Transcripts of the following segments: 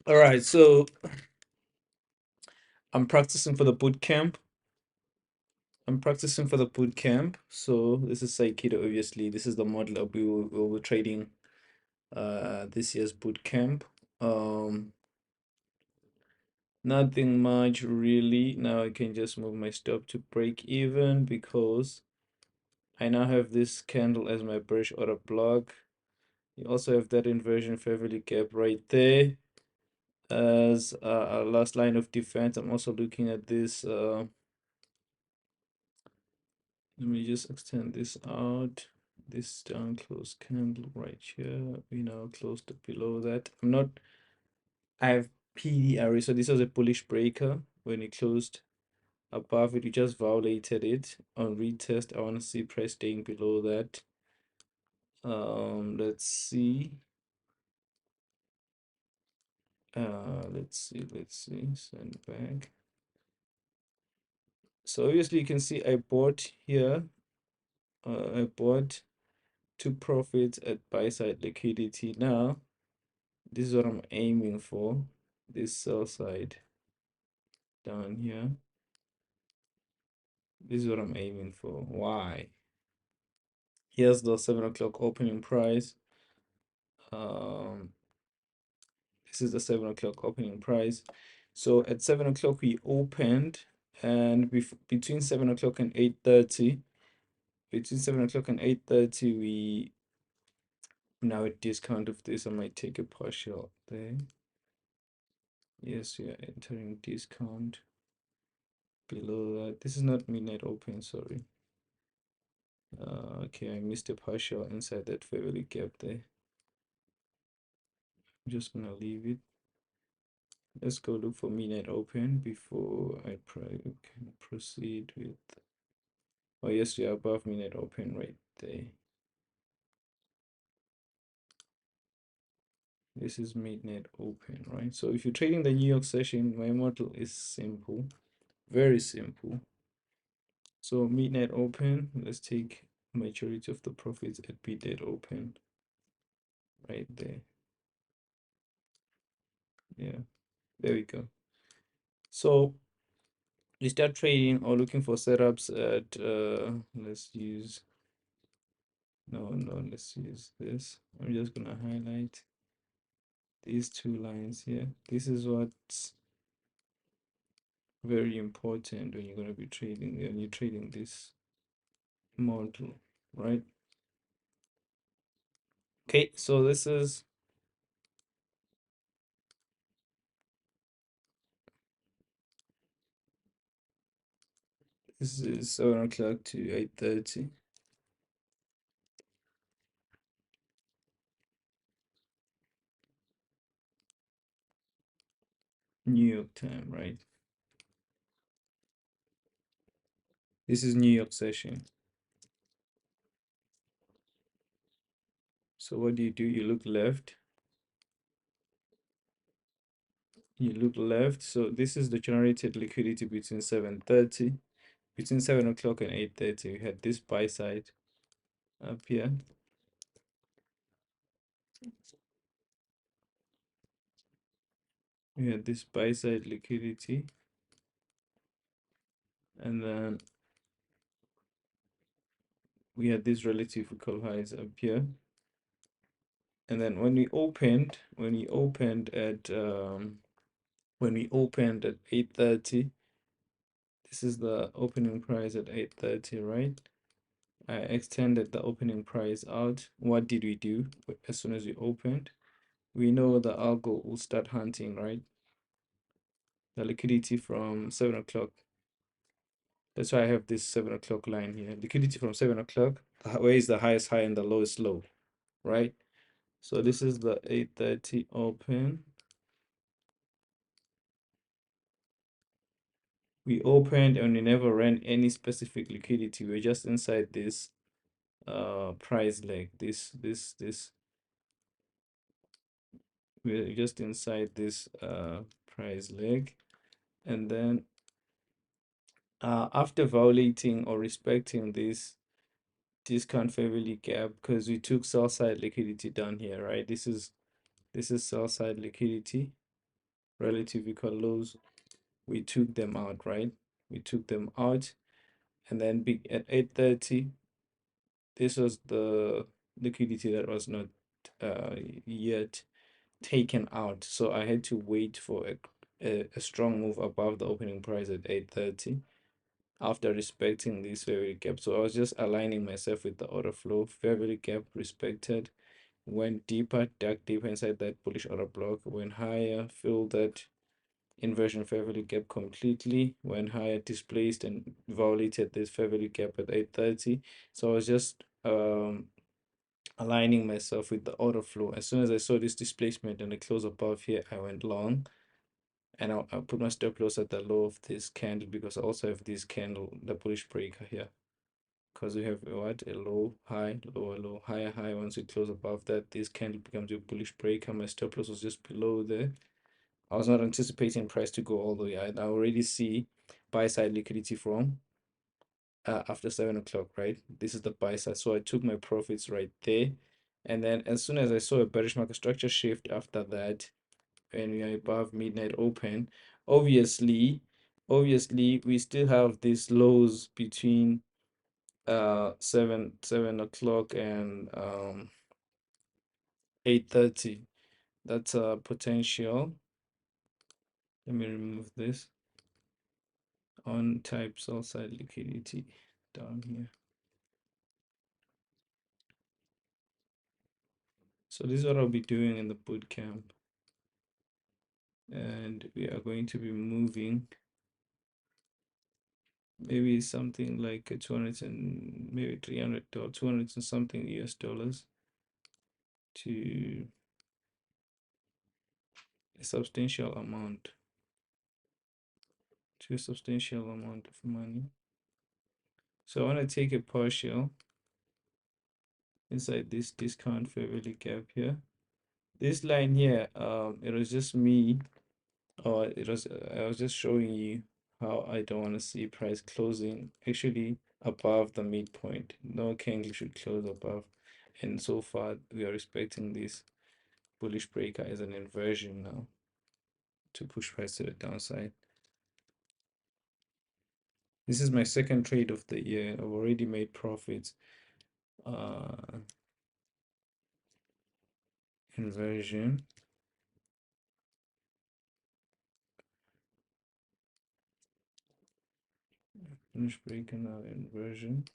All right, so I'm practicing for the boot camp. So this is Saikido, obviously. This is the model that we will be trading this year's boot camp. Um, Nothing much really. Now I can just move my stop to break even because I now have this candle as my bearish order block. You also have that inversion fair value gap right there as a last line of defense. I'm also looking at this. Let me just extend this out. This down close candle right here. We now closed below that. I have PDRE, so this was a bullish breaker. When it closed above it, we just violated it. On retest, I want to see price staying below that. Let's see. Let's see. Send back. So obviously you can see I bought here. I bought, took profits at buy side liquidity. Now this is what I'm aiming for. This sell side down here. This is what I'm aiming for. Why? Here's the 7 o'clock opening price. This is the 7 o'clock opening price. So at 7 o'clock we opened, and between 7 o'clock and 8:30, we now at discount of this. I might take a partial there. Yes, we are entering discount below that. This is not midnight open, sorry. Okay, I missed a partial inside that fair value gap there. I'm just gonna leave it. Let's go look for midnight open before I can proceed with. Oh yes, we are above midnight open right there. This is midnight open, right? So if you're trading the New York session, my model is simple, very simple. So midnight open, let's take majority of the profits at midnight open right there. Yeah, there we go. So you start trading or looking for setups at let's use let's use this. I'm just gonna highlight these two lines here. This is what's very important when you're going to be trading, when you're trading this model, right? Okay, so this is 7 o'clock to 8:30 New York time, right? This is New York session. So what do? You look left. You look left. So this is the generated liquidity between 7:30, between 7 o'clock and 8:30. We had this buy side up here. We had this buy side liquidity, and then we had these relative equal highs up here. And then when we opened at 8:30, this is the opening price at 8:30, right? I extended the opening price out. What did we do as soon as we opened? We know the algo will start hunting, right? The liquidity from 7 o'clock. That's why I have this 7 o'clock line here. Liquidity from 7 o'clock. Where is the highest high and the lowest low, right? So this is the 8:30 open. We opened and we never ran any specific liquidity. We're just inside this price leg. This we're just inside this price leg. And then after violating or respecting this discount fair value gap, because we took sell side liquidity down here, right? This is sell side liquidity. relative equal lows, we took them out, right? We took them out, and then at 8:30, this was the liquidity that was not uh, yet taken out. So I had to wait for a strong move above the opening price at 8:30 after respecting this fair value gap. So I was just aligning myself with the order flow. Fair value gap respected, went deeper, dug deeper inside that bullish order block, went higher, filled that inversion fair value gap completely, went higher, displaced and violated this fair value gap at 8:30. So I was just aligning myself with the order flow. As soon as I saw this displacement and the close above here, I went long, and I put my stop loss at the low of this candle, because I also have this candle, the bullish breaker here, because we have what, a low, high, lower low, higher high. Once we close above that, this candle becomes your bullish breaker. My stop loss was just below there. I was not anticipating price to go all the way. I already see buy side liquidity from after 7 o'clock, right? This is the buy side. So I took my profits right there. And then as soon as I saw a bearish market structure shift after that, and we are above midnight open, obviously we still have these lows between 7 o'clock and 8:30. That's a potential. Let me remove this on type sell side liquidity down here. So this is what I'll be doing in the boot camp, and we are going to be moving maybe something like a 200 and maybe 300 or 200 and something US dollars to a substantial amount of money. So I want to take a partial inside this discount fair value gap here. This line here, it was just me, or it was I was just showing you how I don't want to see price closing actually above the midpoint. No candle should close above, and so far we are respecting this bullish breaker as an inversion now to push price to the downside. This is my second trade of the year. I've already made profits. Inversion. Finish breaker now, inversion.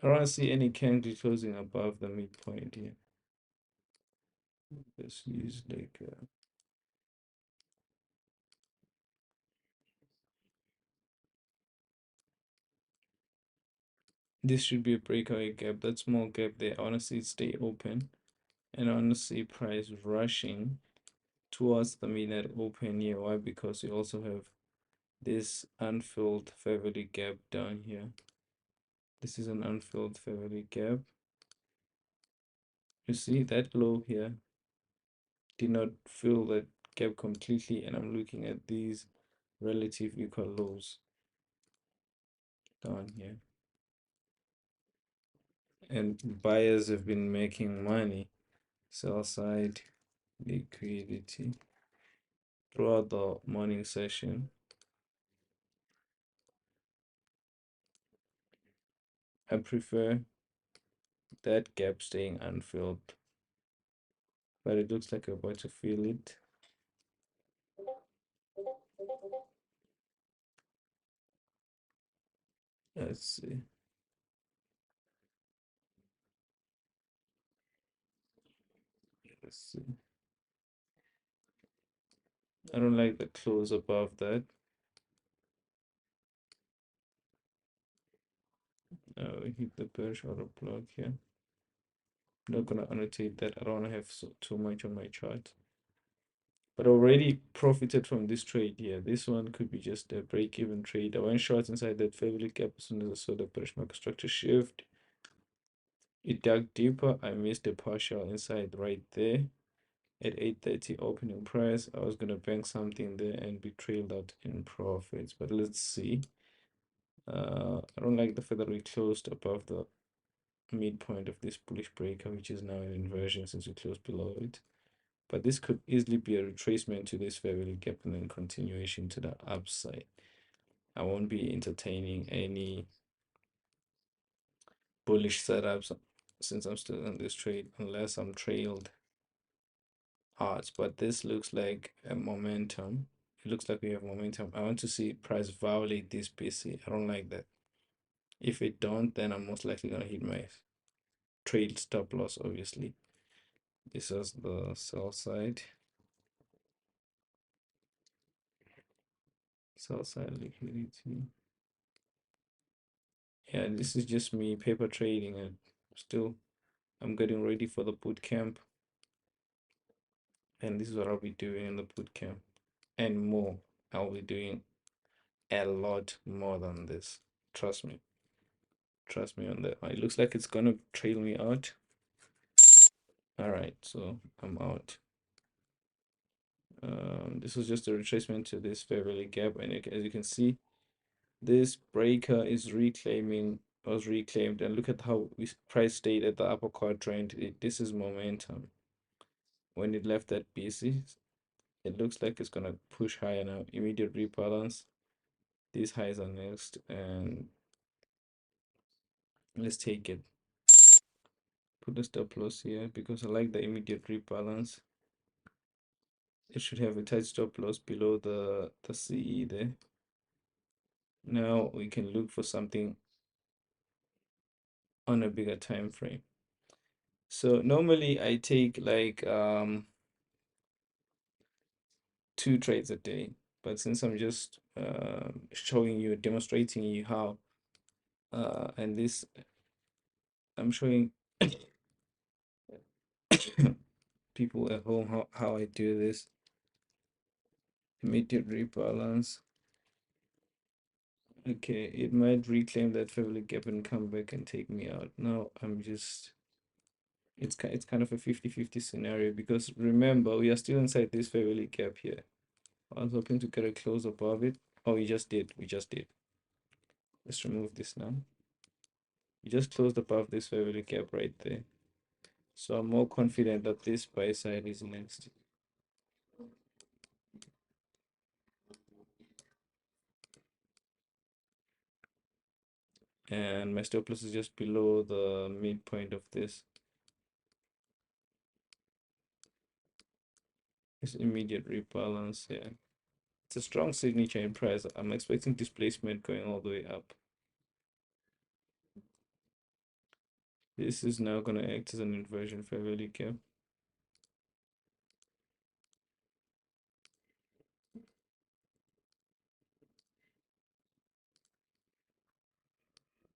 I don't see any candle closing above the midpoint here. Let's use like this should be a breakaway gap. That small gap there, I want to see it stay open, and I want to see price rushing towards the midnight open here. Why? Because we also have this unfilled fair value gap down here. This is an unfilled fair value gap. You see that low here did not fill that gap completely, and I'm looking at these relative equal lows down here, and buyers have been making money. Sell side liquidity throughout the morning session. I prefer that gap staying unfilled, but it looks like we're about to fill it. Let's see. Let's see. I don't like the close above that. We hit the bearish order block here. Not gonna annotate that. I don't want to have too much on my chart. But already profited from this trade here. This one could be just a break-even trade. I went short inside that fair value gap as soon as I saw the bearish market structure shift. It dug deeper. I missed a partial inside right there at 8:30 opening price. I was gonna bank something there and be trailed out in profits. But let's see. I don't like the fact that we closed above the midpoint of this bullish breaker, which is now an inversion since we closed below it. But this could easily be a retracement to this fair value gap and then continuation to the upside. I won't be entertaining any bullish setups since I'm still in this trade unless I'm trailed hard. But this looks like a momentum. It looks like we have momentum. I want to see price violate this BC. I don't like that. If it don't, then I'm most likely gonna hit my trade stop loss, obviously. This is the sell side. Sell side liquidity. Yeah, this is just me paper trading and still I'm getting ready for the boot camp. And this is what I'll be doing in the boot camp. And more. I'll be doing a lot more than this. Trust me. Trust me on that. It looks like it's gonna trail me out. Alright, so I'm out. This was just a retracement to this fair value gap, and as you can see, this breaker is reclaiming, was reclaimed, and look at how we price stayed at the upper quadrant. This is momentum. When it left that BC, it looks like it's gonna push higher now. Immediate rebalance. These highs are next, and let's take it. Put the stop loss here because I like the immediate rebalance. It should have a tight stop loss below the CE there. Now we can look for something on a bigger time frame. So normally I take like 2 trades a day, but since I'm just showing you, demonstrating you how and this I'm showing people at home how I do this. Immediate rebalance. Okay, it might reclaim that fair value gap and come back and take me out. Now I'm just, it's kind of a 50-50 scenario because remember we are still inside this fair value gap here. I was hoping to get a close above it. Oh, we just did. Let's remove this now. We just closed above this fair value gap right there. So I'm more confident that this buy side is next. And my stop loss is just below the midpoint of this. It's immediate rebalance here. It's a strong signature in price. I'm expecting displacement going all the way up. This is now going to act as an inversion fair value gap.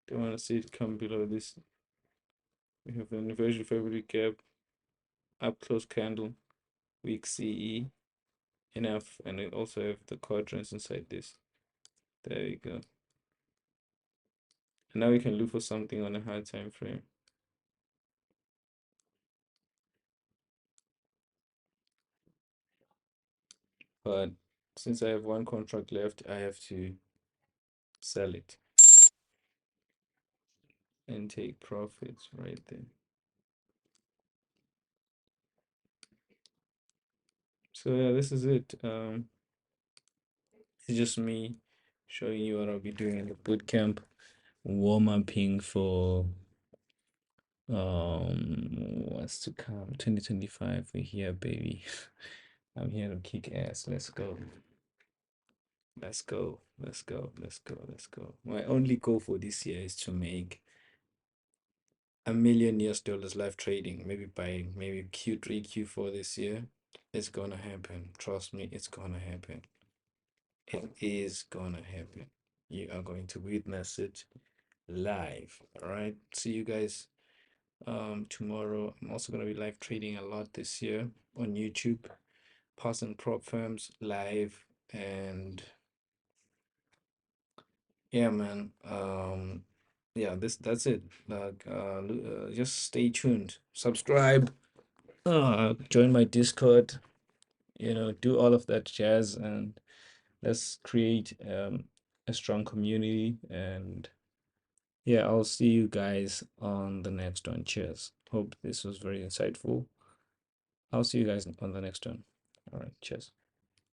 Don't want to see it come below this. We have an inversion fair value gap, up close candle, weak CE, enough, and we also have the quadrants inside this. There we go. And now we can look for something on a high time frame. But since I have 1 contract left, I have to sell it and take profits right there. So yeah, this is it. It's just me showing you what I'll be doing in the boot camp, warm-upping for what's to come. 2025, we're here, baby. I'm here to kick ass. Let's go. Let's go. Let's go. Let's go. Let's go. My only goal for this year is to make $1 million live trading, maybe by maybe Q3, Q4 this year. It's gonna happen. Trust me, it's gonna happen. It is gonna happen. You are going to witness it live. All right. See you guys tomorrow. I'm also gonna be live trading a lot this year on YouTube, past and prop firms live, and yeah, man. Yeah, that's it. Like just stay tuned, subscribe, join my Discord, do all of that jazz, and let's create a strong community. And yeah, I'll see you guys on the next one. Cheers. Hope this was very insightful. I'll see you guys on the next one. All right, cheers.